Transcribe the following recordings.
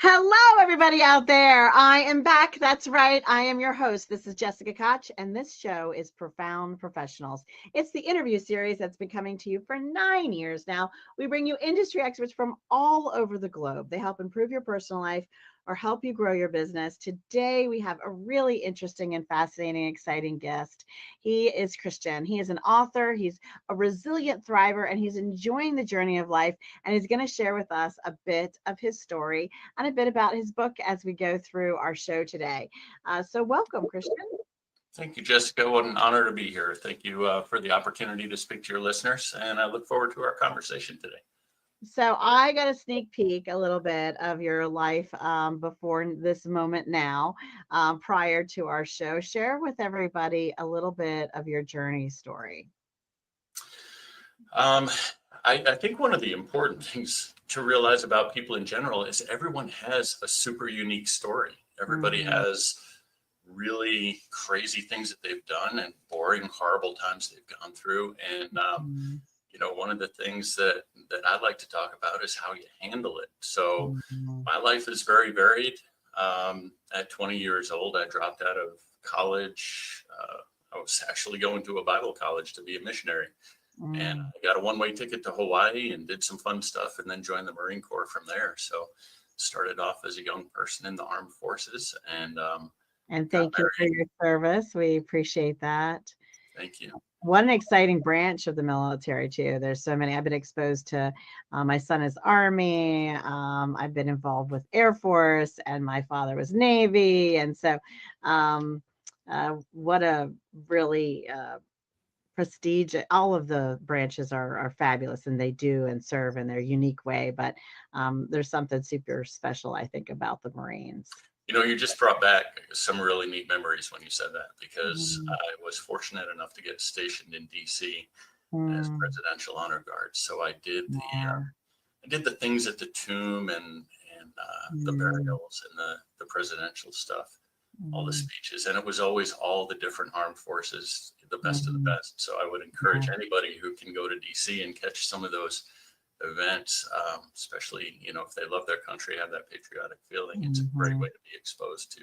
Hello, everybody out there. I am back. That's right. I am your host. This is Jessica Koch, and this show is Profound Professionals. It's the interview series that's been coming to you for 9 years now. We bring you industry experts from all over the globe. They help improve your personal life or help you grow your business. Today, we have a really interesting and fascinating, exciting guest. He is Christian. He is an author, he's a resilient thriver, and he's enjoying the journey of life. And he's going to share with us a bit of his story and a bit about his book as we go through our show today. So welcome, Christian. Thank you, Jessica. What an honor to be here. Thank you for the opportunity to speak to your listeners, and I look forward to our conversation today. So I got a sneak peek a little bit of your life before this moment now, prior to our show. Share with everybody a little bit of your journey story. I think one of the important things to realize about people in general is everyone has a super unique story. Everybody has really crazy things that they've done and boring, horrible times they've gone through. And, one of the things that I like to talk about is how you handle it. So my life is very varied. At 20 years old, I dropped out of college. I was actually going to a Bible college to be a missionary. And I got a one-way ticket to Hawaii and did some fun stuff and then joined the Marine Corps from there. So started off as a young person in the armed forces and thank you for your service. We appreciate that. Thank you. What an exciting branch of the military too. There's so many. I've been exposed to, my son is Army. I've been involved with Air Force, and my father was Navy. And so what a really prestige. All of the branches are fabulous, and they do and serve in their unique way. But there's something super special, I think, about the Marines. You just brought back some really neat memories when you said that, because I was fortunate enough to get stationed in DC as Presidential Honor Guard. So I did the things at the tomb and the burials and the presidential stuff, all the speeches, and it was always all the different armed forces, the best of the best. So I would encourage anybody who can go to DC and catch some of those events, especially if they love their country, have that patriotic feeling. It's a great way to be exposed to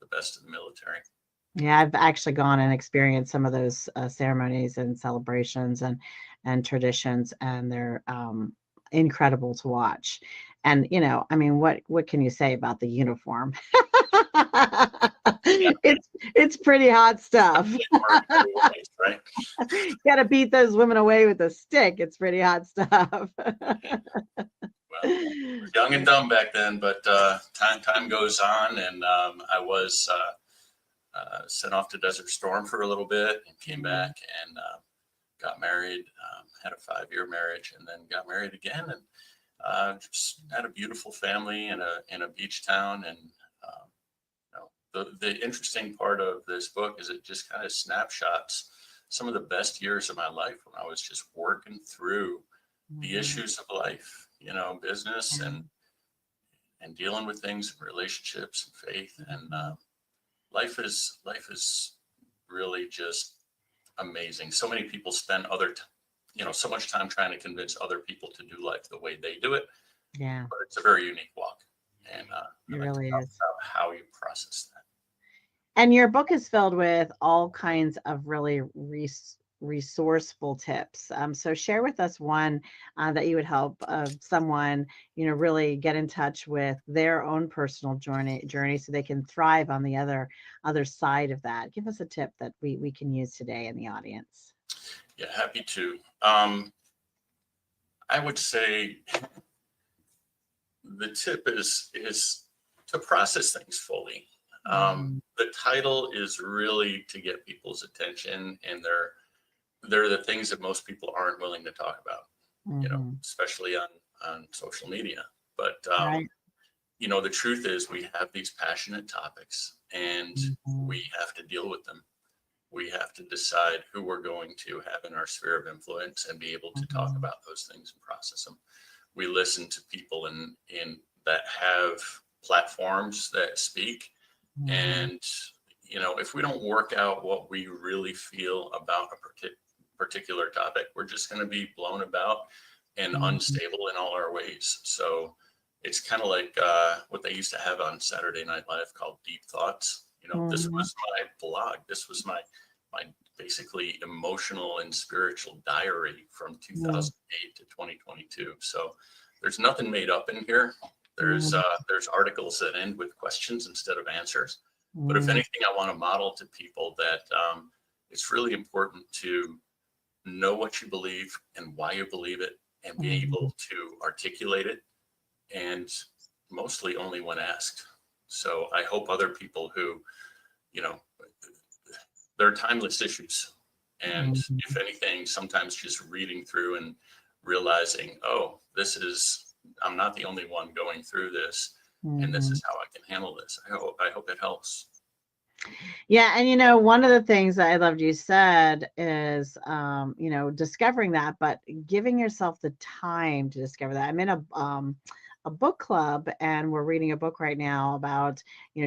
the best of the military. Yeah, I've actually gone and experienced some of those ceremonies and celebrations and traditions, and they're incredible to watch. And what can you say about the uniform? It's pretty hot stuff. Right? Got to beat those women away with a stick. It's pretty hot stuff. Well, we were young and dumb back then, but time goes on, and I was sent off to Desert Storm for a little bit and came back and got married, had a 5-year marriage, and then got married again, and just had a beautiful family in a beach town. And the interesting part of this book is it just kind of snapshots some of the best years of my life when I was just working through the issues of life, business and dealing with things and relationships and faith. And life is really just amazing. So many people spend so much time trying to convince other people to do life the way they do it. Yeah. But it's a very unique walk. And it really is about how you process that. And your book is filled with all kinds of really resourceful tips. So share with us one that you would help someone, really get in touch with their own personal journey so they can thrive on the other side of that. Give us a tip that we can use today in the audience. Yeah, happy to. I would say the tip is to process things fully. The title is really to get people's attention, and they're the things that most people aren't willing to talk about, especially on social media. But, the truth is we have these passionate topics, and we have to deal with them. We have to decide who we're going to have in our sphere of influence and be able to talk about those things and process them. We listen to people in that have platforms that speak. And, if we don't work out what we really feel about a particular topic, we're just going to be blown about and unstable in all our ways. So it's kind of like what they used to have on Saturday Night Live called Deep Thoughts. This Mhm. was my blog. This was my basically emotional and spiritual diary from Mhm. 2008 to 2022. So there's nothing made up in here. There's Mhm. there's articles that end with questions instead of answers. But if Mhm. anything, I want to model to people that it's really important to know what you believe and why you believe it, and be Mhm. able to articulate it, and mostly only when asked. So I hope other people who, you know, they're timeless issues. And if Mhm. anything, sometimes just reading through and realizing, oh, I'm not the only one going through this, and this Mhm. is how I can handle this. I hope it helps. Yeah, and one of the things that I loved you said is, discovering that, but giving yourself the time to discover that. I'm in a book club, and we're reading a book right now about,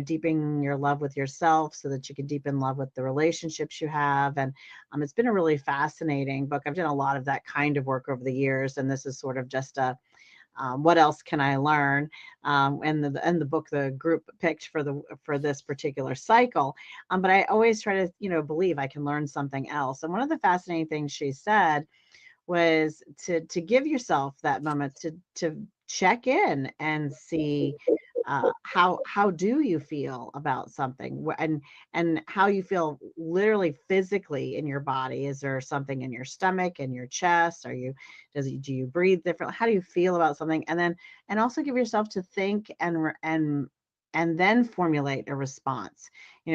deepening your love with yourself so that you can deepen love with the relationships you have. And it's been a really fascinating book. I've done a lot of that kind of work over the years, and this is sort of just a what else can I learn? And the book the group picked for this particular cycle. But I always try to believe I can learn something else. And one of the fascinating things she said was to give yourself that moment to check in and see how do you feel about something, and how you feel literally physically in your body. Is there something in your stomach, in your chest? Do you breathe differently? How do you feel about something? And also give yourself to think and then formulate a response.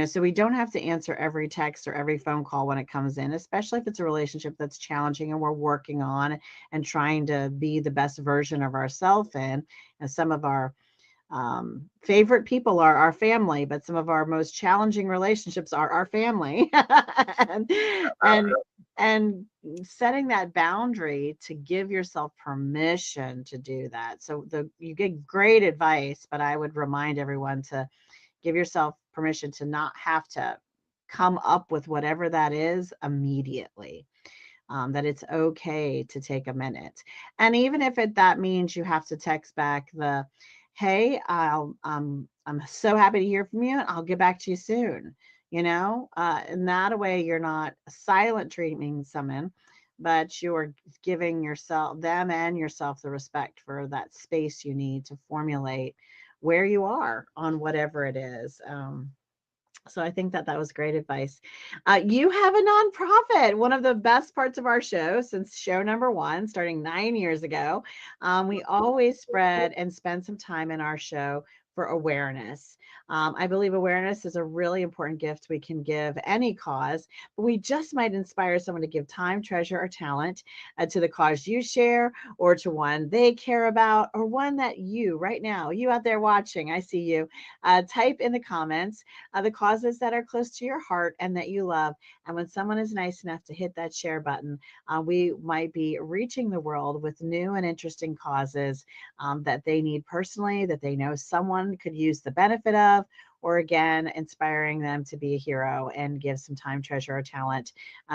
So we don't have to answer every text or every phone call when it comes in, especially if it's a relationship that's challenging and we're working on and trying to be the best version of ourselves in. And some of our favorite people are our family, but some of our most challenging relationships are our family. and and and setting that boundary to give yourself permission to do that. So you get great advice, but I would remind everyone to give yourself permission to not have to come up with whatever that is immediately. That it's okay to take a minute. And even if that means you have to text back hey, I'm so happy to hear from you. I'll get back to you soon. In that way, you're not silent treating someone, but you're giving them and yourself the respect for that space you need to formulate where you are on whatever it is. So I think that was great advice. You have a nonprofit, one of the best parts of our show since show number one, starting 9 years ago. We always spread and spend some time in our show for awareness. I believe awareness is a really important gift we can give any cause, but we just might inspire someone to give time, treasure, or talent to the cause you share, or to one they care about, or one that right now, you out there watching, I see you, type in the comments the causes that are close to your heart and that you love. And when someone is nice enough to hit that share button, we might be reaching the world with new and interesting causes that they need personally, that they know someone could use the benefit of, or again, inspiring them to be a hero and give some time, treasure, or talent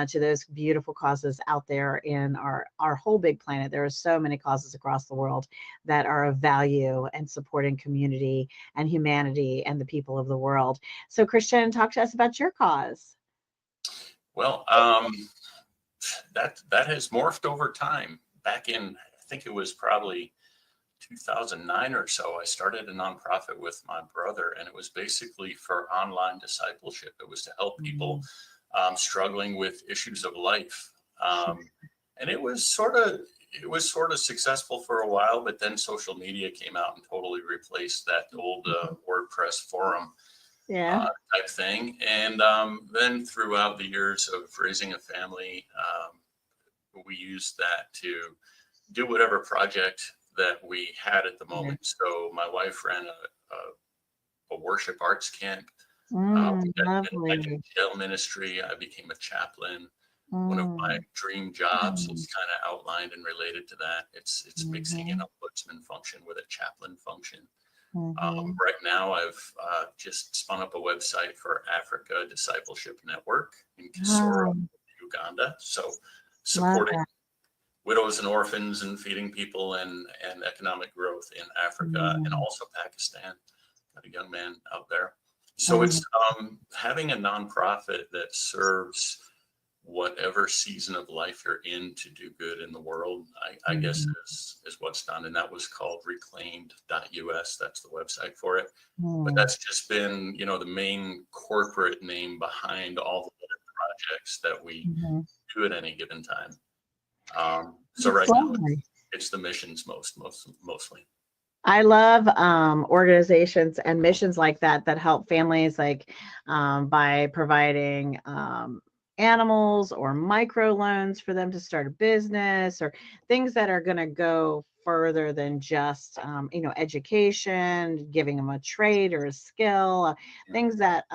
to those beautiful causes out there in our whole big planet. There are so many causes across the world that are of value and supporting community and humanity and the people of the world. So, Christian, talk to us about your cause. Well, that has morphed over time. Back in, I think it was probably 2009 or so, I started a nonprofit with my brother, and it was basically for online discipleship. It was to help people struggling with issues of life, and it was sort of successful for a while. But then social media came out and totally replaced that old WordPress forum Yeah. type thing. And then throughout the years of raising a family, we used that to do whatever project that we had at the Yeah. moment. So my wife ran a worship arts camp. We had midnight Lovely. jail ministry. I became a chaplain. One of my Mm, dream jobs mm, is kind of outlined and related to that. It's mixing an mhm, ombudsman function with a chaplain function. mhm. Right now, I've just spun up a website for Africa Discipleship Network in Kisoro, Oh, Uganda. So love supporting that. widows and orphans and feeding people and economic growth in Africa and also Pakistan. Got a young man out there. So it's having a nonprofit that serves whatever season of life you're in to do good in the world, I guess is what's done. And that was called reclaimed.us. That's the website for it. But that's just been, the main corporate name behind all the other projects that we do at any given time. So right now it's the missions mostly. I love organizations and missions like that help families, like by providing animals or micro loans for them to start a business, or things that are going to go further than just education, giving them a trade or a skill, things that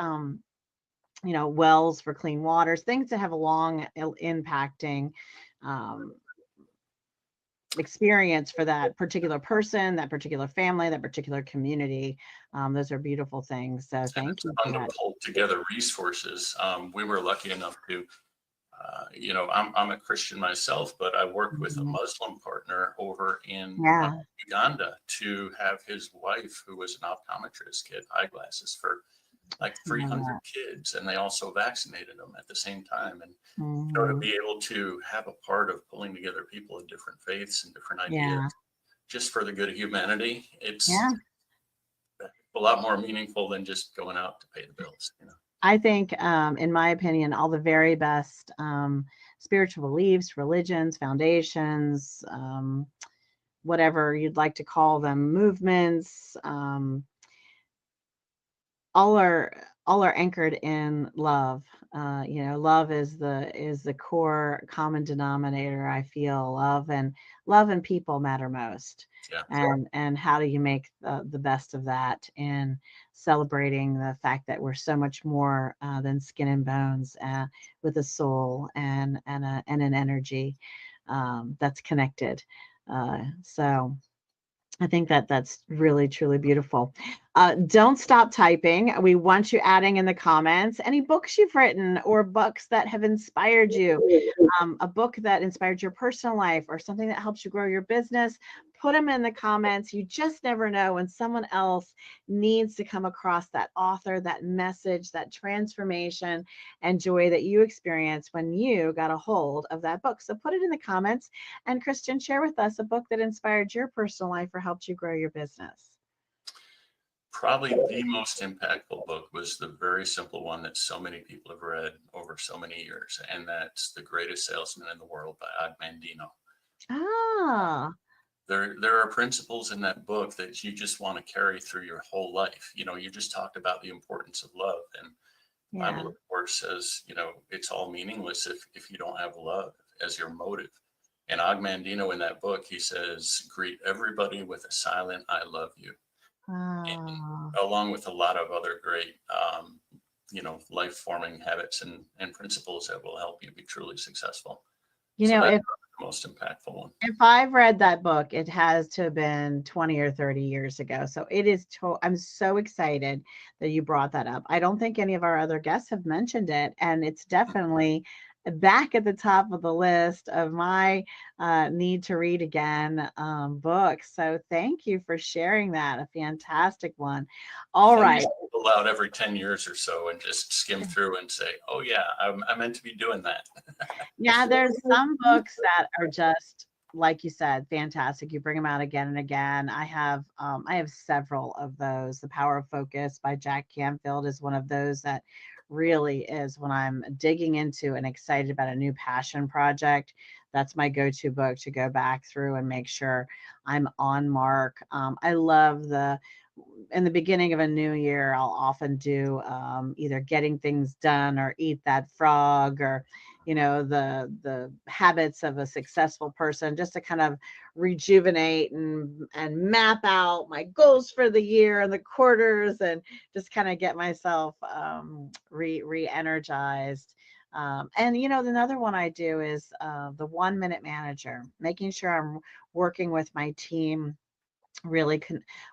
wells for clean waters, things that have a long impacting experience for that particular person, that particular family, that particular community. Those are beautiful things. So thank you for that. To pull together resources. We were lucky enough to, I'm a Christian myself, but I worked with a Muslim partner over in Uganda to have his wife, who was an optometrist, get eyeglasses for like 300 kids, and they also vaccinated them at the same time. And to be able to have a part of pulling together people of different faiths and different ideas just for the good of humanity, it's a lot more meaningful than just going out to pay the bills. I think, in my opinion, all the very best spiritual beliefs, religions, foundations, whatever you'd like to call them, movements, all are anchored in love. Love is the core common denominator. I feel love and people matter most. And how do you make the best of that, and celebrating the fact that we're so much more than skin and bones, with a soul and an energy that's connected. So I think that's really, truly beautiful. Don't stop typing. We want you adding in the comments any books you've written or books that have inspired you, a book that inspired your personal life or something that helps you grow your business. Put them in the comments. You just never know when someone else needs to come across that author, that message, that transformation and joy that you experienced when you got a hold of that book. So put it in the comments. And Christian, share with us a book that inspired your personal life or helped you grow your business. Probably the most impactful book was the very simple one that so many people have read over so many years, and that's The Greatest Salesman in the World by Og Mandino. There are principles in that book that you just want to carry through your whole life. You just talked about the importance of love, and the Bible, of course, says, it's all meaningless if you don't have love as your motive. And Og Mandino, in that book, he says, greet everybody with a silent "I love you." And along with a lot of other great, life-forming habits and principles that will help you be truly successful. If the most impactful one. If I've read that book, it has to have been 20 or 30 years ago. So it is, I'm so excited that you brought that up. I don't think any of our other guests have mentioned it, and it's definitely back at the top of the list of my need to read again books. So thank you for sharing that. A fantastic one. All right. Pull out every 10 years or so and just skim through and say, oh yeah, I meant to be doing that. Yeah, there's some books that are just, like you said, fantastic. You bring them out again and again. I have several of those. The Power of Focus by Jack Canfield is one of those that really is, when I'm digging into and excited about a new passion project, that's my go-to book to go back through and make sure I'm on mark. I love in the beginning of a new year, I'll often do either Getting Things Done or Eat That Frog, or the habits of a successful person, just to kind of rejuvenate and map out my goals for the year and the quarters, and just kind of get myself re-energized. And another one I do is the 1 Minute Manager, making sure I'm working with my team really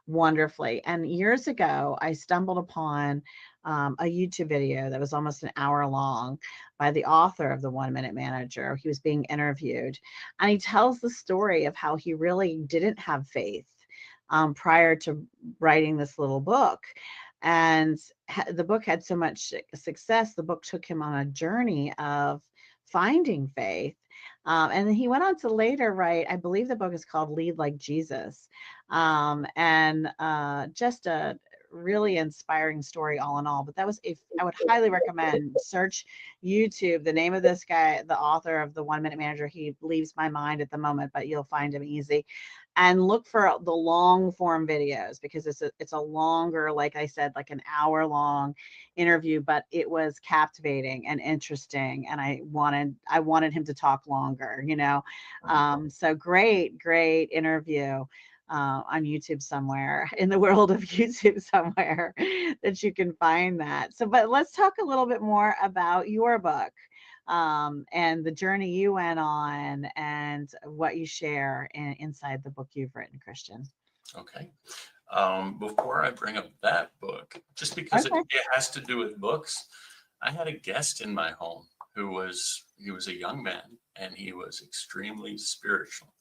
wonderfully. And years ago, I stumbled upon a YouTube video that was almost an hour long by the author of the 1 Minute Manager. He was being interviewed, and he tells the story of how he really didn't have faith prior to writing this little book. And the book had so much success, the book took him on a journey of finding faith. And then he went on to later write, I believe the book is called Lead Like Jesus. And just a really inspiring story all in all. But that was, if I would highly recommend, search YouTube, the name of this guy, the author of the 1 Minute Manager. He leaves my mind at the moment, but you'll find him easy. And look for the long form videos, because it's a longer, like I said, like an hour long interview, but it was captivating and interesting. And I wanted him to talk longer, so great interview on YouTube somewhere, in the world of YouTube somewhere, that you can find that. So, but let's talk a little bit more about your book, and the journey you went on, and what you share inside the book you've written, Christian. Okay. Before I bring up that book, just because Okay. it has to do with books, I had a guest in my home he was a young man, and he was extremely spiritual.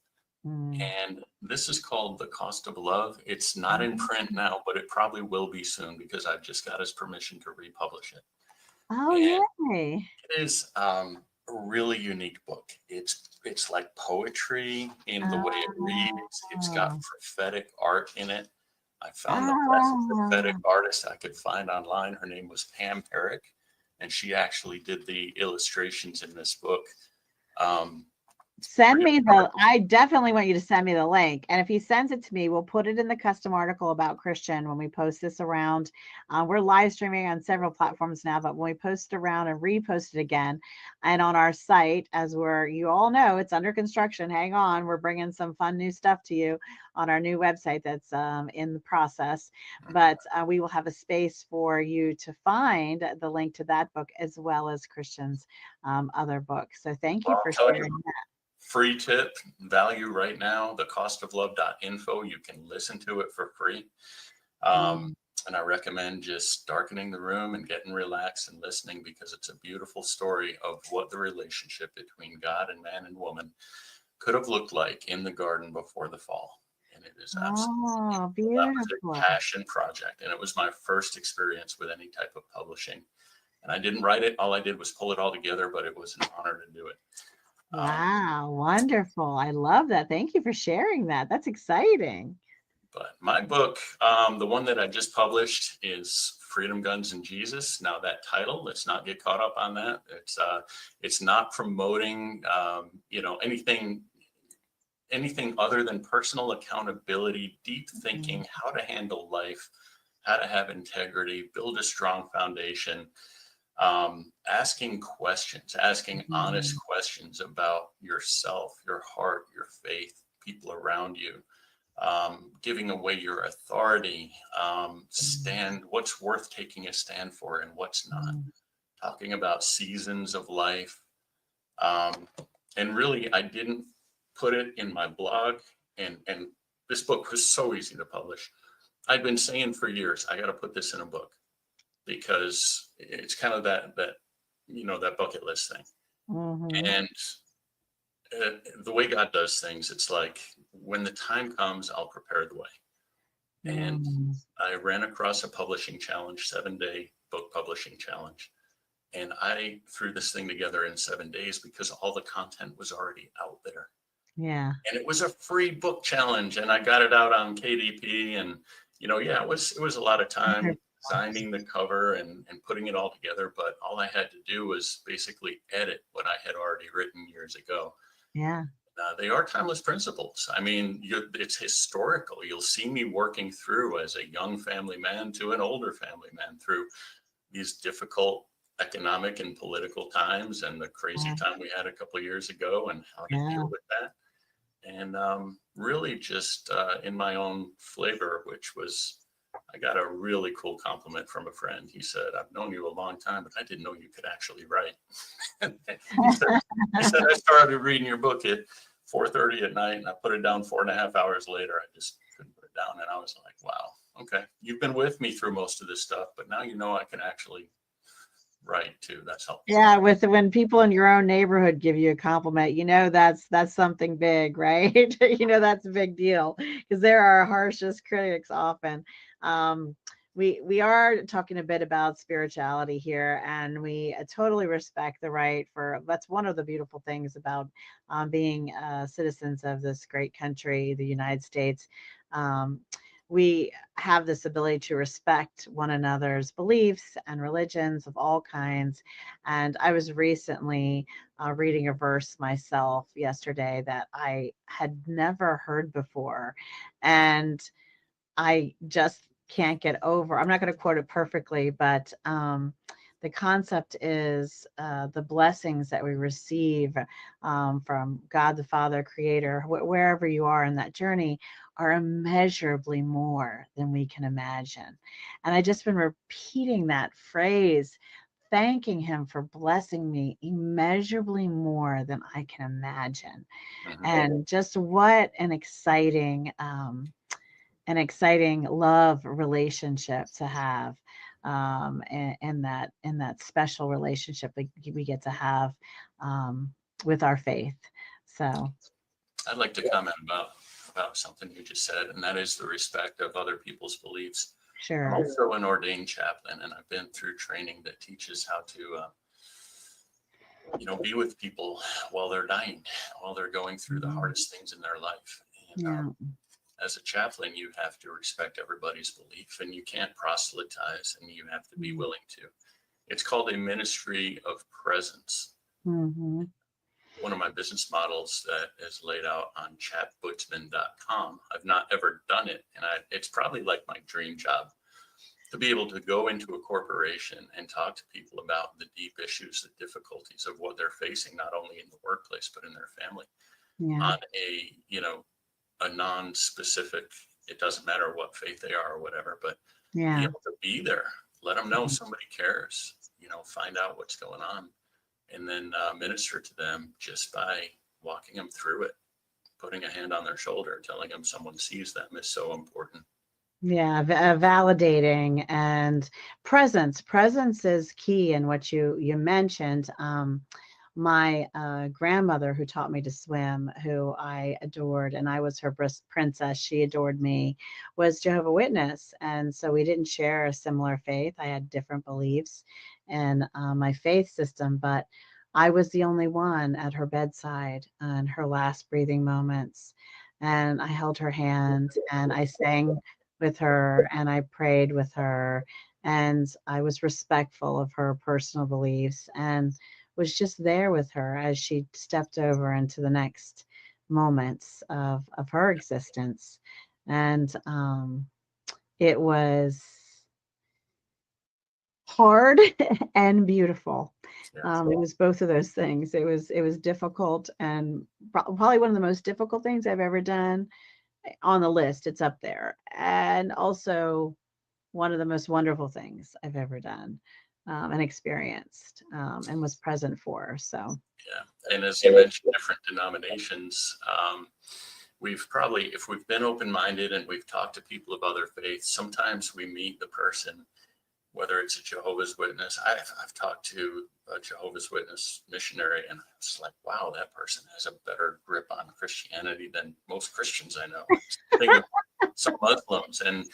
And this is called The Cost of Love. It's not in print now, but it probably will be soon, because I've just got his permission to republish it. Oh, And yay. it is a really unique book. It's like poetry in the way it reads. It's got prophetic art in it. I found the best prophetic artist I could find online. Her name was Pam Herrick, and she actually did the illustrations in this book. I definitely want you to send me the link. And if he sends it to me, we'll put it in the custom article about Christian when we post this around. We're live streaming on several platforms now, but when we post around and repost it again, and on our site, you all know, it's under construction. Hang on, we're bringing some fun new stuff to you on our new website that's in the process. But we will have a space for you to find the link to that book, as well as Christian's other books. So thank you for sharing that. Free tip value right now, thecostoflove.info. You can listen to it for free. And I recommend just darkening the room and getting relaxed and listening, because it's a beautiful story of what the relationship between God and man and woman could have looked like in the garden before the fall. And it is absolutely beautiful. That was a passion project. And it was my first experience with any type of publishing. And I didn't write it. All I did was pull it all together, but it was an honor to do it. Wow, wonderful. I love that. Thank you for sharing that. That's exciting. But my book, the one that I just published, is Freedom, Guns, and Jesus. Now, that title, let's not get caught up on that. It's not promoting anything other than personal accountability, deep thinking, how to handle life, how to have integrity, build a strong foundation. Asking honest questions about yourself, your heart, your faith, people around you, giving away your authority, what's worth taking a stand for and what's not, talking about seasons of life. And really, I didn't put it in my blog, and this book was so easy to publish. I'd been saying for years, I got to put this in a book, because it's kind of that bucket list thing. And the way God does things, it's like, when the time comes, I'll prepare the way. And I ran across a publishing challenge, 7-day book publishing challenge. And I threw this thing together in 7 days, because all the content was already out there. Yeah. And it was a free book challenge, and I got it out on KDP, and it was a lot of time designing the cover and putting it all together. But all I had to do was basically edit what I had already written years ago. Yeah. They are timeless principles. I mean, it's historical. You'll see me working through, as a young family man to an older family man, through these difficult economic and political times, and the crazy time we had a couple of years ago, and how to deal with that. And really just in my own flavor, which was, I got a really cool compliment from a friend. He said, "I've known you a long time, but I didn't know you could actually write." he said, "I started reading your book at 4:30 at night, and I put it down 4.5 hours later. I just couldn't put it it down. And I was like, wow, okay, you've been with me through most of this stuff, but now you know I can actually write too. That's helpful. Yeah, with when people in your own neighborhood give you a compliment, that's something big, right? That's a big deal because they're our harshest critics often. Um, we are talking a bit about spirituality here, and we totally respect the right for. That's one of the beautiful things about being citizens of this great country, the United States. Um, we have this ability to respect one another's beliefs and religions of all kinds. And I was recently reading a verse myself yesterday that I had never heard before. And I just can't get over. I'm not going to quote it perfectly, but the concept is the blessings that we receive from God the Father, Creator, wherever you are in that journey, are immeasurably more than we can imagine. And I just been repeating that phrase, thanking Him for blessing me immeasurably more than I can imagine. Mm-hmm. And just what an exciting love relationship to have, and that special relationship we get to have with our faith. So I'd like to comment about something you just said, and that is the respect of other people's beliefs. I'm sure. also an ordained chaplain, and I've been through training that teaches how to be with people while they're dying, while they're going through the hardest things in their life. And Yeah. as a chaplain, you have to respect everybody's belief, and you can't proselytize, and you have to be willing to. It's called a ministry of presence. Mm-hmm. One of my business models that is laid out on chatbootsman.com. I've not ever done it, and it's probably like my dream job to be able to go into a corporation and talk to people about the deep issues, the difficulties of what they're facing, not only in the workplace, but in their family, Yeah. on a non-specific, it doesn't matter what faith they are or whatever, but be Yeah. able to be there, let them know somebody cares, find out what's going on, and then minister to them just by walking them through it, putting a hand on their shoulder, telling them someone sees them is so important. Yeah, validating and presence. Presence is key in what you mentioned. My grandmother, who taught me to swim, who I adored, and I was her princess, she adored me, was Jehovah's Witness. And so we didn't share a similar faith. I had different beliefs in my faith system, but I was the only one at her bedside in her last breathing moments. And I held her hand and I sang with her and I prayed with her, and I was respectful of her personal beliefs and was just there with her as she stepped over into the next moments of her existence. And it was hard and beautiful. Yeah. It was both of those things. It was difficult, and probably one of the most difficult things I've ever done on the list. It's up there. And also one of the most wonderful things I've ever done and experienced and was present for. So, Yeah. And as you mentioned, different denominations, if we've been open-minded and we've talked to people of other faiths, sometimes we meet the person, whether it's a Jehovah's Witness. I've talked to a Jehovah's Witness missionary, and it's like, wow, that person has a better grip on Christianity than most Christians I know. Think of some Muslims, and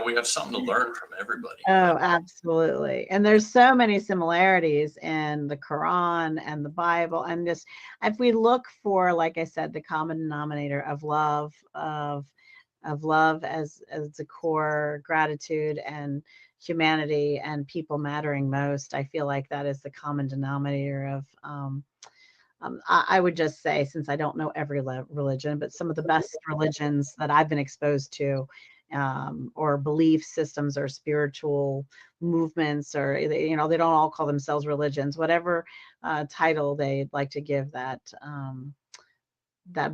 we have something to learn from everybody. oh, absolutely. And there's so many similarities in the Quran and the Bible. And just if we look for, like I said, the common denominator of love as the core, gratitude and humanity and people mattering most, I feel like that is the common denominator of I would just say, since I don't know every religion, but some of the best religions that I've been exposed to, or belief systems or spiritual movements, or they don't all call themselves religions, whatever title they'd like to give that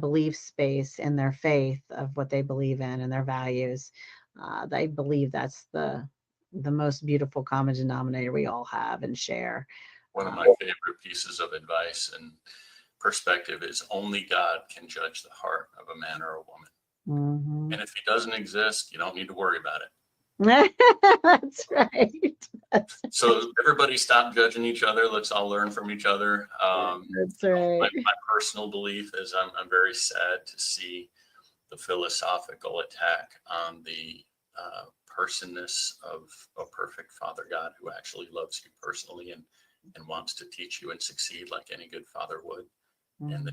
belief space in their faith of what they believe in and their values. They believe that's the most beautiful common denominator we all have and share. One of my favorite pieces of advice and perspective is only God can judge the heart of a man or a woman. Mhm. And if he doesn't exist, you don't need to worry about it. That's right. So everybody stop judging each other. Let's all learn from each other. That's right. My personal belief is I'm very sad to see the philosophical attack on the personness of a perfect Father God who actually loves you personally and wants to teach you and succeed like any good father would, and the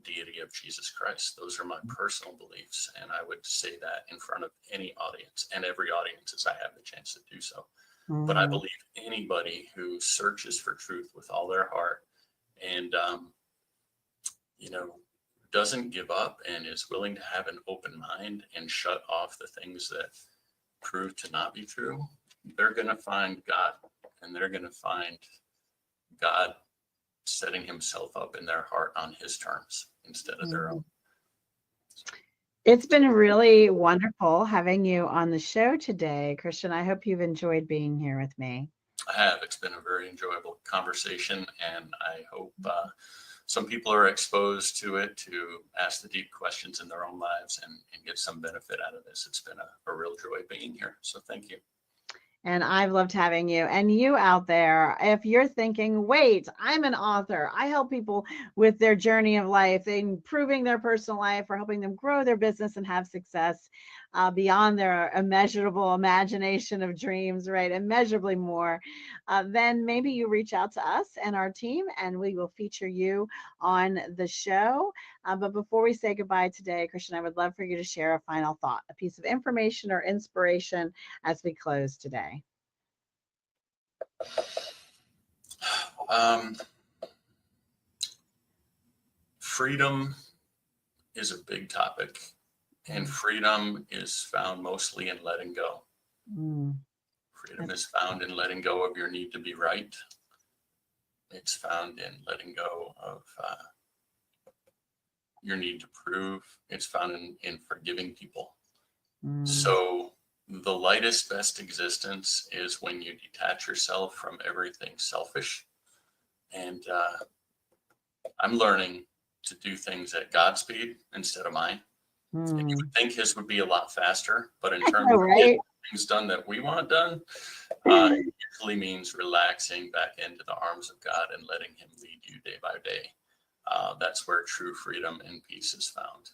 deity of Jesus Christ. Those are my personal beliefs, and I would say that in front of any audience and every audience as I have the chance to do so. But I believe anybody who searches for truth with all their heart and doesn't give up and is willing to have an open mind and shut off the things that prove to not be true, they're going to find God, and they're going to find God setting himself up in their heart on his terms instead of their own. It's been really wonderful having you on the show today, Christian. I hope you've enjoyed being here with me. I have. It's been a very enjoyable conversation, and I hope some people are exposed to it to ask the deep questions in their own lives and get some benefit out of this. It's been a real joy being here. So thank you. And I've loved having you. And you out there, if you're thinking, wait, I'm an author, I help people with their journey of life, improving their personal life or helping them grow their business and have success beyond their immeasurable imagination of dreams, right? Immeasurably more. Then maybe you reach out to us and our team, and we will feature you on the show. But before we say goodbye today, Christian, I would love for you to share a final thought, a piece of information or inspiration as we close today. Freedom is a big topic, and freedom is found mostly in letting go. Freedom is found in letting go of your need to be right. It's found in letting go of your need to prove. It's found in forgiving people. So the lightest, best existence is when you detach yourself from everything selfish. And I'm learning to do things at God's speed instead of mine. And you would think his would be a lot faster, but in terms of getting things done that we want done, it usually means relaxing back into the arms of God and letting him lead you day by day. That's where true freedom and peace is found.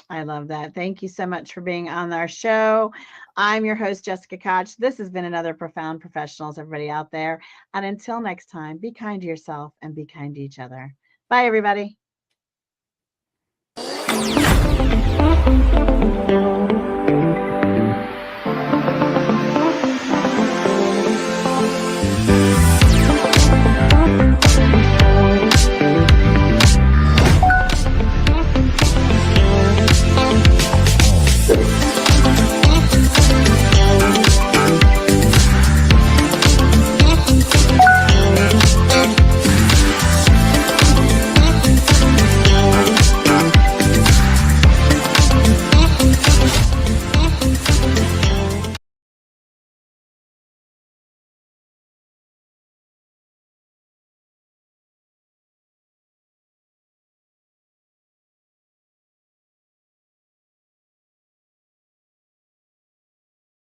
I love that. Thank you so much for being on our show. I'm your host, Jessica Koch. This has been another Profound Professionals, everybody out there. And until next time, be kind to yourself and be kind to each other. Bye, everybody.